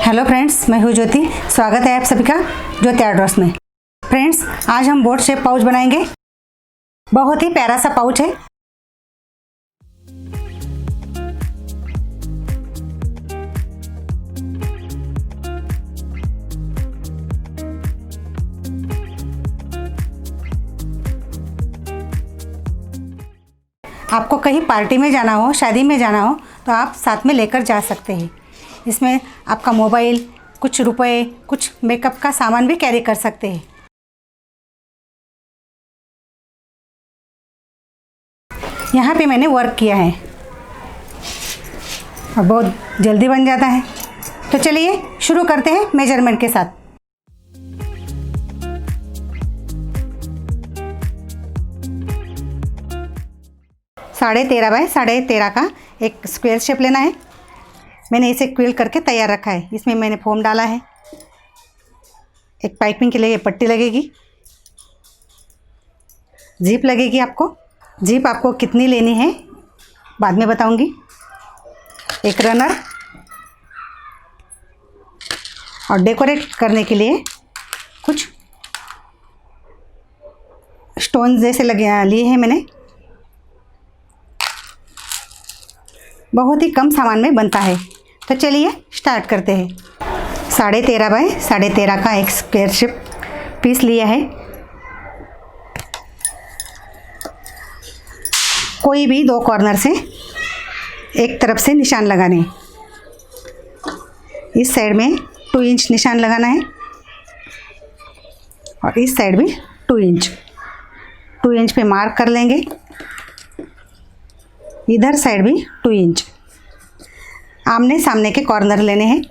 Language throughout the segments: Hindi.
हेलो फ्रेंड्स, मैं हूँ ज्योति। स्वागत है आप सभी का ज्योति आर्ट्स में। फ्रेंड्स, आज हम बोट शेप पाउच बनाएंगे। बहुत ही प्यारा सा पाउच है। आपको कहीं पार्टी में जाना हो, शादी में जाना हो तो आप साथ में लेकर जा सकते हैं। इसमें आपका मोबाइल, कुछ रुपए, कुछ मेकअप का सामान भी कैरी कर सकते हैं। यहाँ पे मैंने वर्क किया है और बहुत जल्दी बन जाता है। तो चलिए शुरू करते हैं मेजरमेंट के साथ। साढ़े 13 बाय 13.5 का एक स्क्वायर शेप लेना है। मैंने इसे क्विल करके तैयार रखा है। इसमें मैंने फोम डाला है। एक पाइपिंग के लिए पट्टी लगेगी, जीप लगेगी। आपको जीप आपको कितनी लेनी है बाद में बताऊंगी। एक रनर और डेकोरेट करने के लिए कुछ स्टोन जैसे लगे लिए हैं मैंने। बहुत ही कम सामान में बनता है। तो चलिए स्टार्ट करते हैं। 13.5 बाय 13.5 का एक स्क्वायर शेप पीस लिया है। कोई भी दो कॉर्नर से एक तरफ से निशान लगाने। इस साइड में 2 इंच निशान लगाना है और इस साइड भी 2 इंच। 2 इंच पे मार्क कर लेंगे। इधर साइड भी 2 इंच। आमने सामने के कॉर्नर लेने हैं।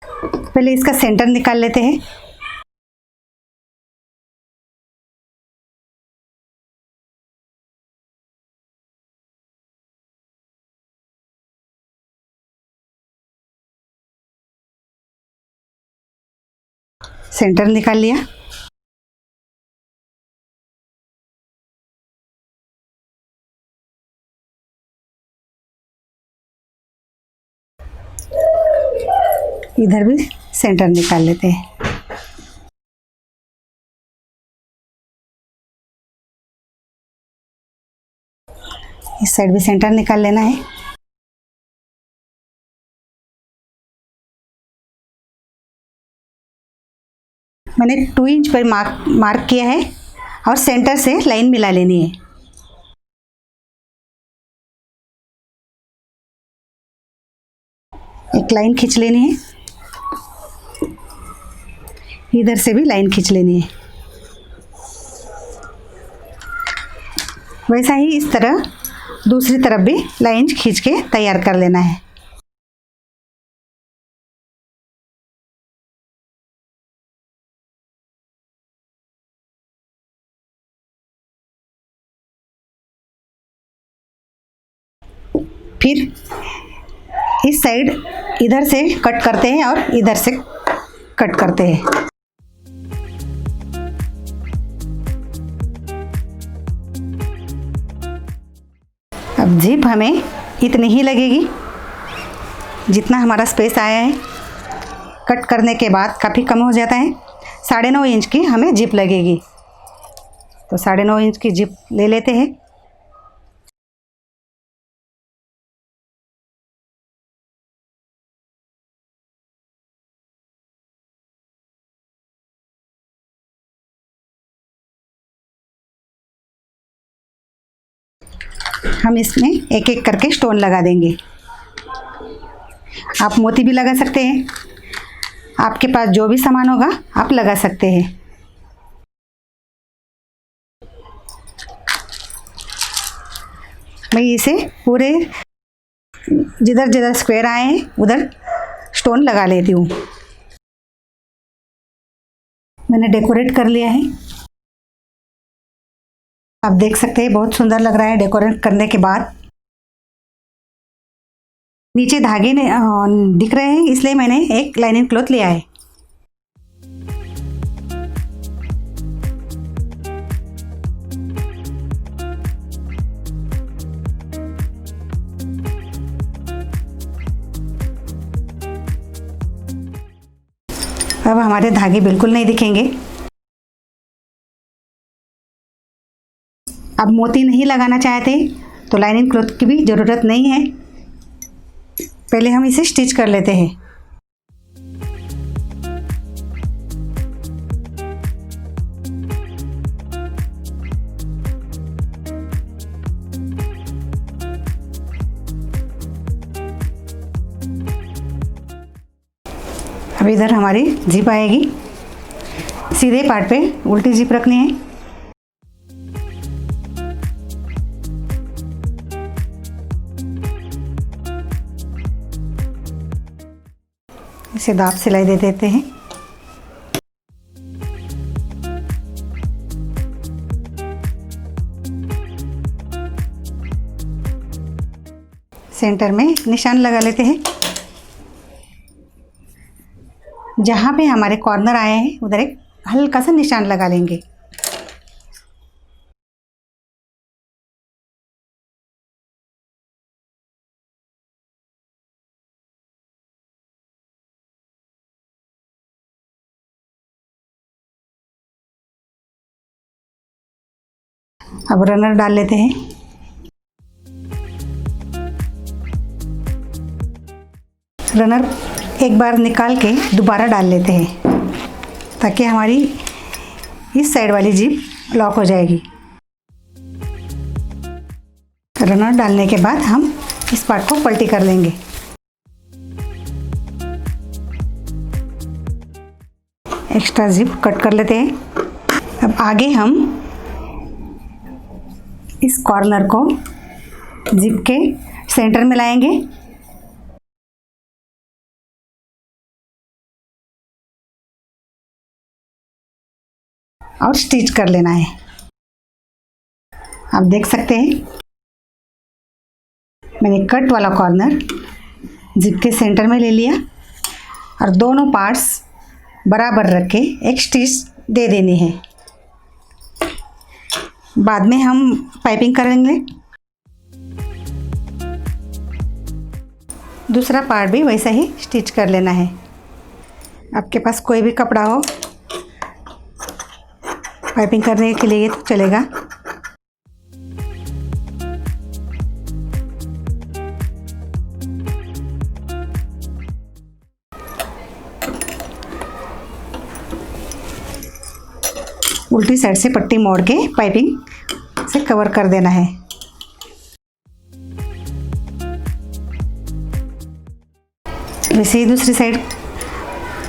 पहले इसका सेंटर निकाल लेते हैं। सेंटर निकाल लिया। इधर भी सेंटर निकाल लेते हैं। इस साइड भी सेंटर निकाल लेना है। मैंने 2 इंच पर मार्क किया है और सेंटर से लाइन मिला लेनी है। एक लाइन खींच लेनी है। इधर से भी लाइन खींच लेनी है। वैसा ही इस तरह दूसरी तरफ भी लाइन खींच के तैयार कर लेना है। फिर इस साइड इधर से कट करते हैं और इधर से कट करते हैं। अब जिप हमें इतनी ही लगेगी जितना हमारा स्पेस आया है। कट करने के बाद काफ़ी कम हो जाता है। 9.5 इंच की हमें जिप लगेगी। तो 9.5 इंच की जिप ले लेते हैं। हम इसमें एक एक करके स्टोन लगा देंगे। आप मोती भी लगा सकते हैं। आपके पास जो भी सामान होगा आप लगा सकते हैं। मैं इसे पूरे जिधर जिधर स्क्वायर आए हैं उधर स्टोन लगा लेती हूँ। मैंने डेकोरेट कर लिया है। आप देख सकते हैं बहुत सुंदर लग रहा है डेकोरेट करने के बाद। नीचे धागे दिख रहे हैं, इसलिए मैंने एक लाइनिंग क्लॉथ लिया है। अब हमारे धागे बिल्कुल नहीं दिखेंगे। अब मोती नहीं लगाना चाहते तो लाइनिंग क्लॉथ की भी ज़रूरत नहीं है। पहले हम इसे स्टिच कर लेते हैं। अब इधर हमारी जिप आएगी। सीधे पार्ट पे उल्टी जिप रखनी है। इसे दाब सिलाई दे देते हैं। सेंटर में निशान लगा लेते हैं। जहाँ पे हमारे कॉर्नर आए हैं उधर एक हल्का सा निशान लगा लेंगे। अब रनर डाल लेते हैं। रनर एक बार निकाल के दोबारा डाल लेते हैं ताकि हमारी इस साइड वाली जिप लॉक हो जाएगी। रनर डालने के बाद हम इस पार्ट को पलटी कर लेंगे। एक्स्ट्रा जिप कट कर लेते हैं। अब आगे हम इस कॉर्नर को जिप के सेंटर में लाएंगे और स्टिच कर लेना है। आप देख सकते हैं मैंने कट वाला कॉर्नर जिप के सेंटर में ले लिया और दोनों पार्ट्स बराबर रख के एक स्टिच दे देनी है। बाद में हम पाइपिंग करेंगे। दूसरा पार्ट भी वैसा ही स्टिच कर लेना है। आपके पास कोई भी कपड़ा हो पाइपिंग करने के लिए तो चलेगा। उल्टी साइड से पट्टी मोड़ के पाइपिंग से कवर कर देना है। वैसे ही दूसरी साइड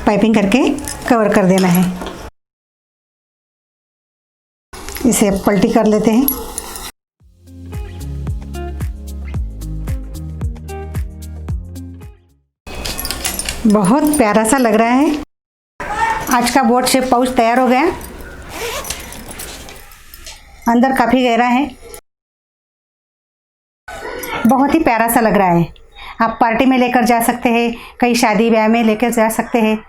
पाइपिंग करके कवर कर देना है। इसे अब पलटी कर लेते हैं। बहुत प्यारा सा लग रहा है। आज का बोट शेप पाउच तैयार हो गया। अंदर काफ़ी गहरा है, बहुत ही प्यारा सा लग रहा है। आप पार्टी में लेकर जा सकते हैं, कहीं शादी ब्याह में लेकर जा सकते हैं।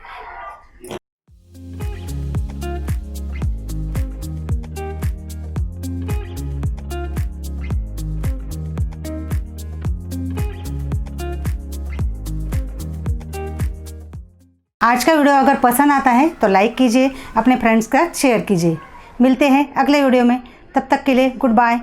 आज का वीडियो अगर पसंद आता है तो लाइक कीजिए, अपने फ्रेंड्स का शेयर कीजिए। मिलते हैं अगले वीडियो में, तब तक के लिए गुड बाय।